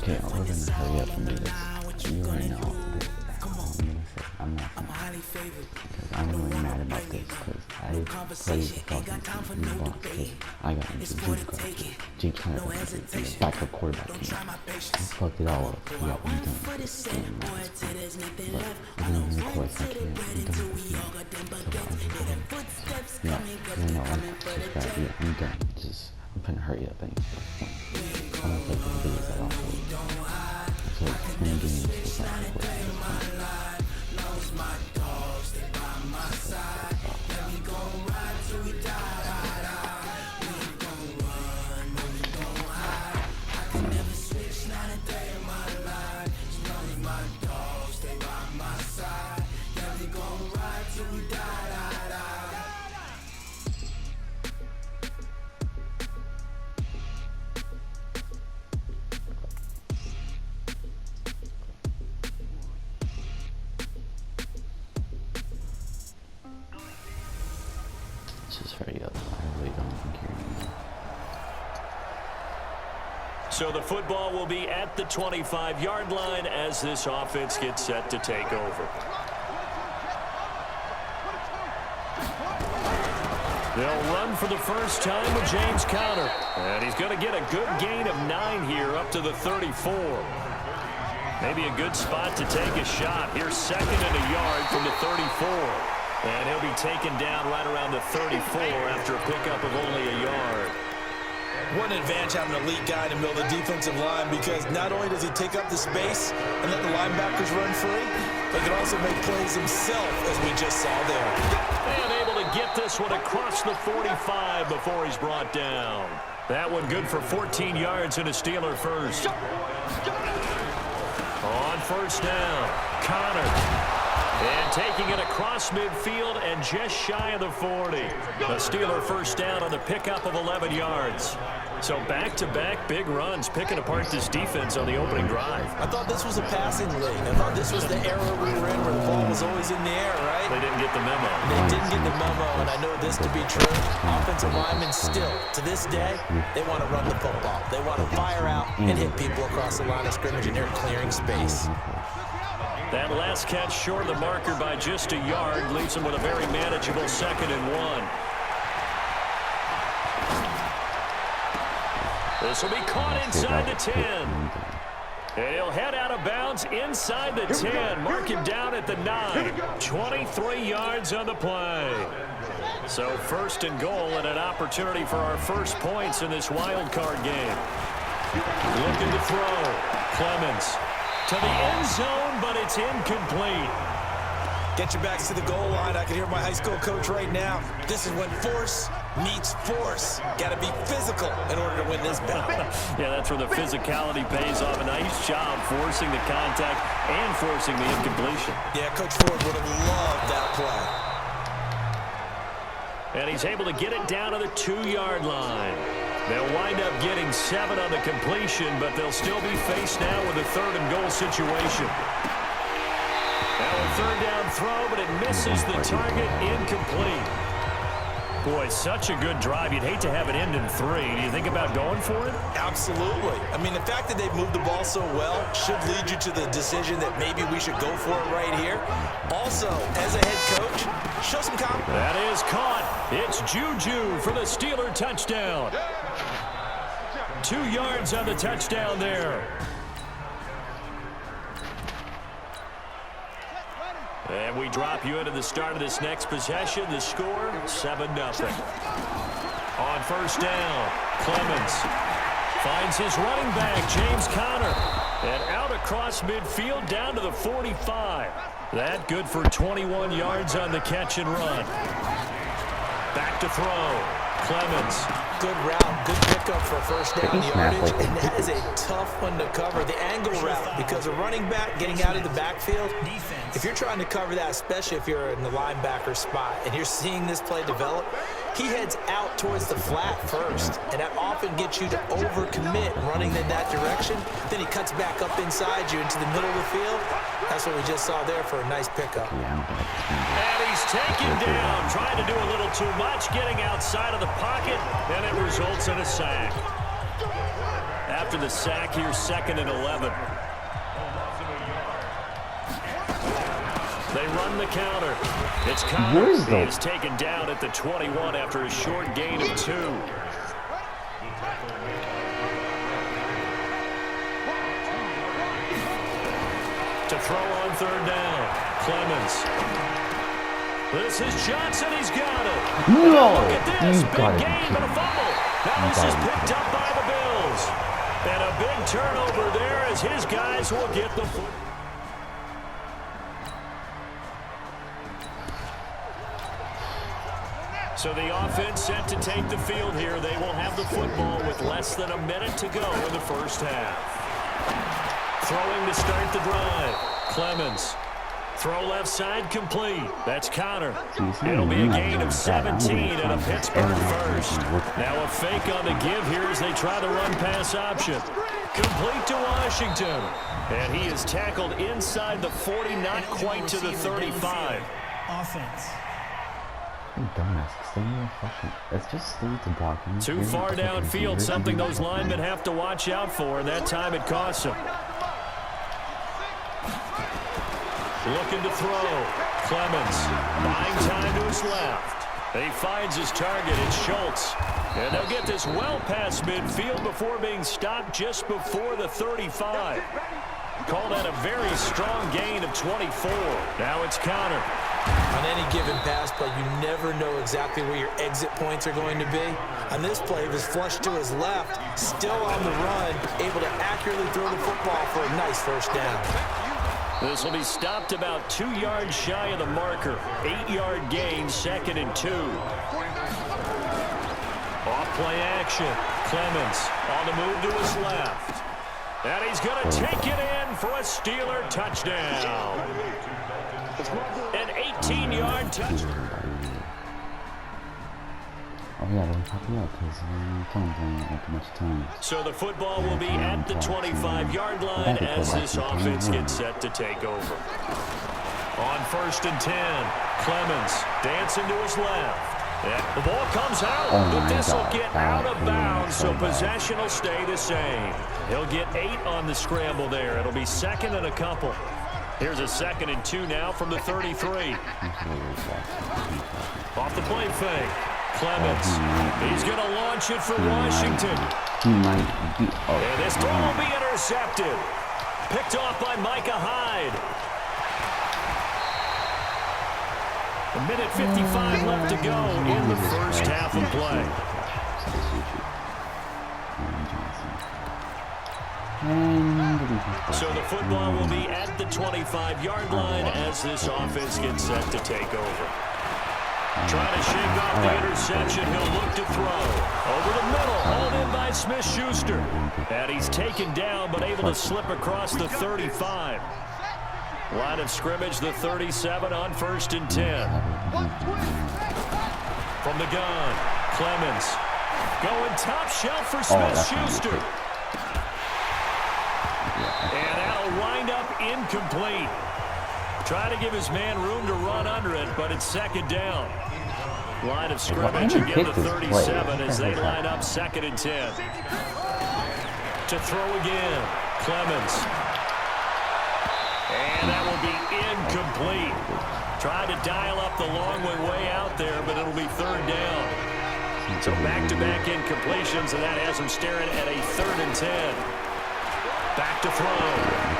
Okay, we're gonna hurry up and do this. You already know. I'm not gonna, because I'm really mad about this, because I played the Falcons and you lost, because I got into Jeep Hunter and the backup quarterback team. I fucked it all up. Yeah, I'm done with this game. But we're gonna record so I can't. I'm done with this game. So yeah, no, subscribe. Yeah, I'm done. I'm gonna hurry up anyway. I'm gonna play some videos that also. So, 20 games for just hurry up. I really don't think you're anymore. So the football will be at the 25-yard line as this offense gets set to take over. They'll run for the first time with James Conner. And he's going to get a good gain of 9 here up to the 34. Maybe a good spot to take a shot. Here's 2nd and a yard from the 34. And he'll be taken down right around the 34 after a pickup of only a yard. What an advantage having an elite guy in the middle of the defensive line, because not only does he take up the space and let the linebackers run free, but he can also make plays himself, as we just saw there. And able to get this one across the 45 before he's brought down. That one good for 14 yards and a Steeler first. On first down, Conner. And taking it across midfield and just shy of the 40. The Steeler first down on the pickup of 11 yards. So back-to-back big runs, picking apart this defense on the opening drive. I thought this was a passing league. I thought this was the era we were in where the ball was always in the air, right? They didn't get the memo. They didn't get the memo, and I know this to be true. Offensive linemen still, to this day, they want to run the football. They want to fire out and hit people across the line of scrimmage, and they're clearing space. That last catch short of the marker by just a yard leaves him with a very manageable 2nd and 1. This will be caught inside the 10. And he'll head out of bounds inside the 10. Mark him down at the 9. 23 yards on the play. So 1st and goal and an opportunity for our first points in this wild card game. Looking to throw. Clemens. To the end zone, but it's incomplete. Get your backs to the goal line. I can hear my high school coach right now. This is when force meets force. Got to be physical in order to win this battle. Yeah, that's where the physicality pays off. A nice job forcing the contact and forcing the incompletion. Yeah, Coach Ford would have loved that play. And he's able to get it down to the 2-yard line. They'll wind up getting 7 on the completion, but they'll still be faced now with a 3rd and goal situation. Now a 3rd down throw, but it misses the target, incomplete. Boy, such a good drive. You'd hate to have it end in 3. Do you think about going for it? Absolutely. I mean, the fact that they've moved the ball so well should lead you to the decision that maybe we should go for it right here. Also, as a head coach, show some confidence. That is caught. It's Juju for the Steeler touchdown. 2 yards on the touchdown there. And we drop you into the start of this next possession. The score, 7-0. On first down, Clemens finds his running back, James Conner. And out across midfield down to the 45. That good for 21 yards on the catch and run. Back to throw. Clemens. Good route, good pickup for first down yardage, and that is a tough one to cover. The angle route, because a running back getting out of the backfield, if you're trying to cover that, especially if you're in the linebacker spot and you're seeing this play develop, he heads out towards the flat first, and that often gets you to overcommit running in that direction. Then he cuts back up inside you into the middle of the field. That's what we just saw there for a nice pickup. And he's taken down, trying to do a little too much, getting outside of the pocket, and it results in a sack. after the sack here, 2nd and 11. They run the counter. It's Connor. He is taken down at the 21 after a short gain of 2. To throw on 3rd down. Clemens. This is Johnson. He's got it. No! Look at this. Big game and a fumble. Now this is picked up by the Bills. And a big turnover there as his guys will get the football. So the offense set to take the field here. They will have the football with less than a minute to go in the first half. Throwing to start the drive. Clemens. Throw left side complete. That's Connor. It'll be a gain of 17 and a Pittsburgh first. Now a fake on the give here as they try the run-pass option. Complete to Washington. And he is tackled inside the 40, not quite to the 35. Offense. Dumbass, stay in your fucking. Let's just stay to blocking. Too far downfield, something those linemen have to watch out for, and that time it costs them. Looking to throw. Clemens buying time to his left. He finds his target. It's Schultz. And they'll get this well past midfield before being stopped just before the 35. Call that a very strong gain of 24. Now it's Connor. On any given pass play, you never know exactly where your exit points are going to be. On this play, it was flushed to his left, still on the run, able to accurately throw the football for a nice first down. This will be stopped about 2 yards shy of the marker. 8-yard gain, 2nd and 2. Off play action. Clemens on the move to his left. And he's going to take it in for a Steeler touchdown. An 18-yard touchdown. Oh yeah, they're popping up because we can't bring much time. So the football will be at the 25-yard line as this offense gets set to take over. On 1st and 10, Clemens dancing to his left. Yeah, the ball comes out, but this will get out of bounds, so possession will stay the same. He'll get 8 on the scramble there. It'll be 2nd and a couple. Here's a 2nd and 2 now from the 33. Off the play fake. Clemens. He's going to launch it for Washington. And this ball will be intercepted. Picked off by Ihave. A minute 55 left to go in the first half of play. So the football will be at the 25-yard line as this offense gets set to take over. Trying to shake off the interception. He'll look to throw. Over the middle, hauled in by Smith-Schuster. And he's taken down, but able to slip across the 35. Line of scrimmage, the 37 on 1st and 10. From the gun, Clemens. Going top shelf for Smith-Schuster. And that'll wind up incomplete. Trying to give his man room to run under it, but it's 2nd down. Line of scrimmage again, the 37 as they line up 2nd and 10. To throw again, Clemens. And that will be incomplete. Tried to dial up the long way out there, but it'll be 3rd down. So back-to-back incompletions, and that has him staring at a 3rd and 10. Back to throw.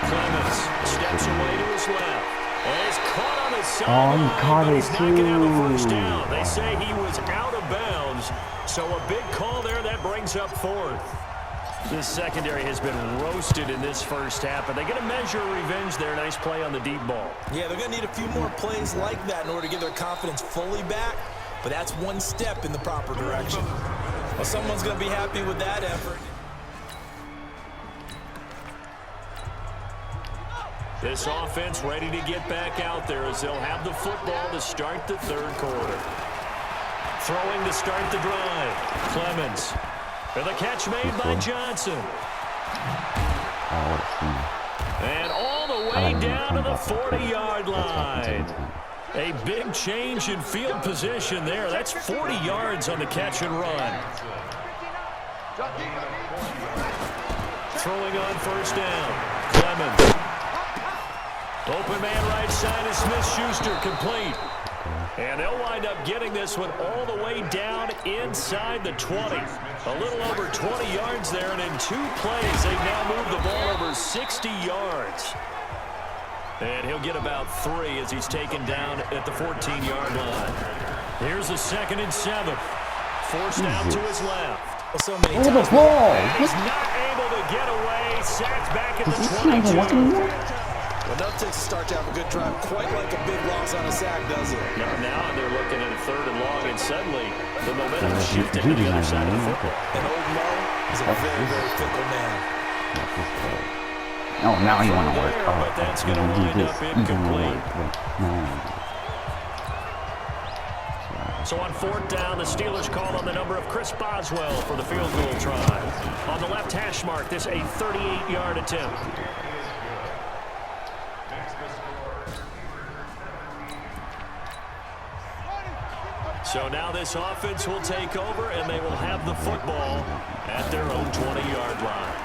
Clemens steps away to his left. And is caught on his sideline, but he's not going to have a first down. They say he was out of bounds. So a big call there that brings up 4th. This secondary has been roasted in this first half, but they get a measure of revenge there. Nice play on the deep ball. Yeah, they're going to need a few more plays like that in order to get their confidence fully back, but that's one step in the proper direction. Well, someone's going to be happy with that effort. This offense ready to get back out there as they'll have the football to start the 3rd quarter. Throwing to start the drive. Clemens. And the catch made by Johnson. And all the way down to the 40-yard line. A big change in field position there. That's 40 yards on the catch and run. Throwing on first down. Clemens. Open man right side is Smith-Schuster, complete. And they'll wind up getting this one all the way down inside the 20. A little over 20 yards there, and in 2 plays, they've now moved the ball over 60 yards. And he'll get about 3 as he's taken down at the 14-yard line. Here's a 2nd and 7. Forced out to his left. So many the times. ball! He's not able to get away. Sacked back at the 22. Enough to start to have a good drive, quite like a big loss on a sack, does it? Now they're looking at a 3rd and long, and suddenly the momentum shifted to the other side of the football. And old Mo is a very, very fickle man. No, now you want to work. But that's going to wind up incomplete. So on 4th down, the Steelers call on the number of Chris Boswell for the field goal try. On the left hash mark, this a 38-yard attempt. So now this offense will take over, and they will have the football at their own 20-yard line.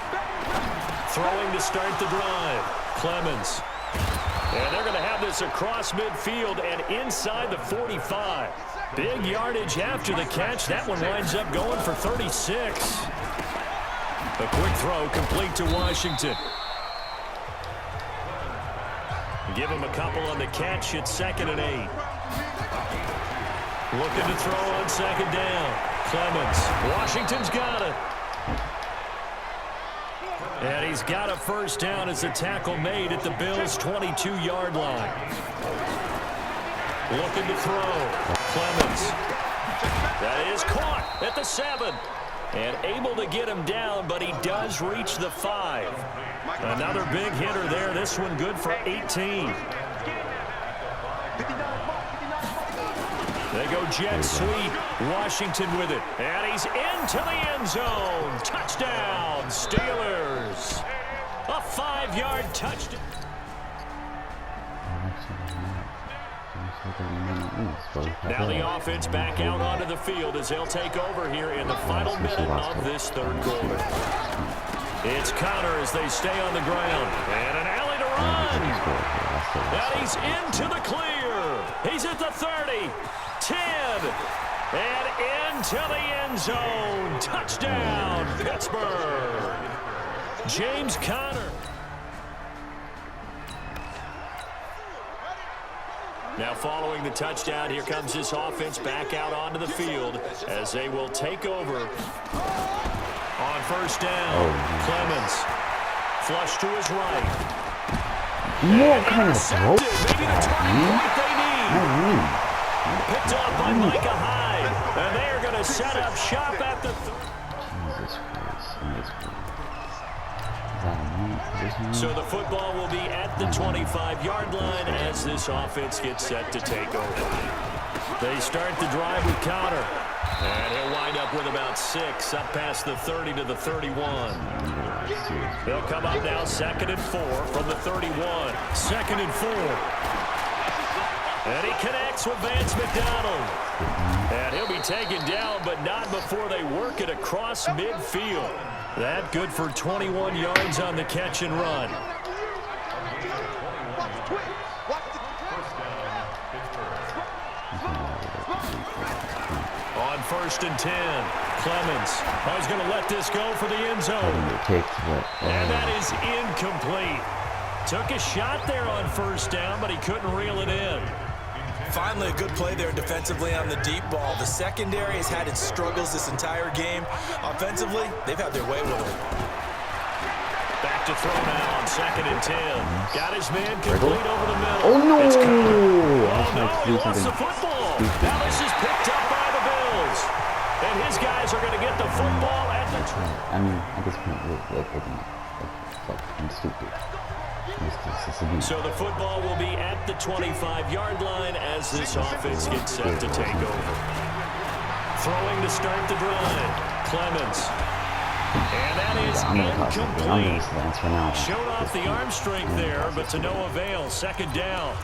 Throwing to start the drive, Clemens. And they're going to have this across midfield and inside the 45. Big yardage after the catch. That one winds up going for 36. A quick throw complete to Washington. Give him a couple on the catch. It's 2nd and 8. Looking to throw on 2nd down. Clemens. Washington's got it. And he's got a first down as the tackle made at the Bills' 22-yard line. Looking to throw. Clemens. That is caught at the 7. And able to get him down, but he does reach the 5. Another big hitter there. This one good for 18. They go jet sweep. Washington with it. And he's into the end zone. Touchdown, Steelers. A 5-yard touchdown. Now the offense back out onto the field as they'll take over here in the final minute of this 3rd quarter. It's Connor as they stay on the ground. And an alley to run. And he's into the clear. He's at the 30. 10, and into the end zone. Touchdown, Pittsburgh. James Conner. Now following the touchdown, here comes this offense back out onto the field as they will take over on first down. Clemens, flush to his right. What kind of throw? Maybe the turning point they need. Picked up by Ihave, and they are going to set up shop at the Jesus Christ. So the football will be at the 25-yard line as this offense gets set to take over. They start the drive with Connor, and he'll wind up with about 6 up past the 30 to the 31. They'll come up now 2nd and 4 from the 31. 2nd and 4. And he connects with Vance McDonald. And he'll be taken down, but not before they work it across midfield. That good for 21 yards on the catch and run. On 1st and 10, Clemens. He's going to let this go for the end zone. And that is incomplete. Took a shot there on first down, but he couldn't reel it in. Finally, a good play there defensively on the deep ball. The secondary has had its struggles this entire game. Offensively, they've had their way with it. Back to throw now on 2nd and 10. Got his man complete over the middle. Oh, no! He lost the football. Now this is picked up by the Bills. And his guys are going to get the football at the... I mean, at this point, I'm stupid. So the football will be at the 25-yard line as this offense gets set to take over. Throwing to start the drive. Clemens. And that is incomplete. Showed off the arm strength there, but to no avail. 2nd down.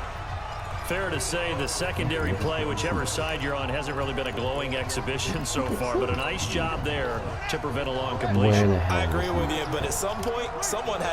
fair to say the secondary play, whichever side you're on, hasn't really been a glowing exhibition so far, but a nice job there to prevent a long completion. Where the hell I agree with you, but at some point, someone had